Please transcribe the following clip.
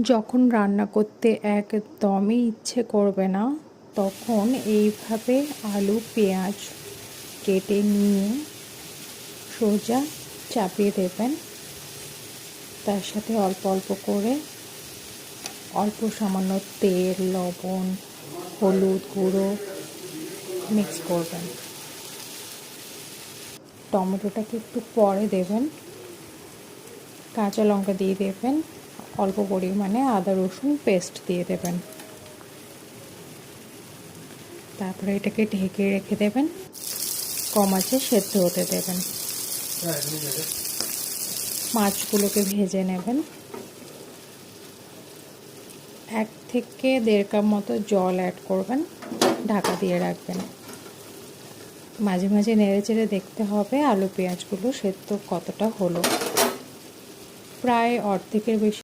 যখন রান্না করতে একদমই ইচ্ছে করবে না, তখন এইভাবে আলু পেঁয়াজ কেটে নিয়ে সোজা চাপিয়ে দেবেন। তার সাথে অল্প অল্প করে অল্প সামান্য তেল, লবণ, হলুদ গুঁড়ো মিক্স করবেন। টমেটোটাকে একটু পরে দেবেন। কাঁচা লঙ্কা দিয়ে দেবেন, অল্প পরিমাণে আদা রসুন পেস্ট দিয়ে দেবেন। তারপরে এটাকে ঢেকে রেখে দেবেন, কম আঁচে সেদ্ধ হতে দেবেন। মাছগুলোকে ভেজে নেবেন। 1 থেকে 1.5 কাপ মতো জল অ্যাড করবেন, ঢাকা দিয়ে রাখবেন। মাঝে মাঝে নেড়ে চেড়ে দেখতে হবে আলু পেঁয়াজগুলো সেদ্ধ কতটা হলো। প্রায় অর্ধেকের বেশি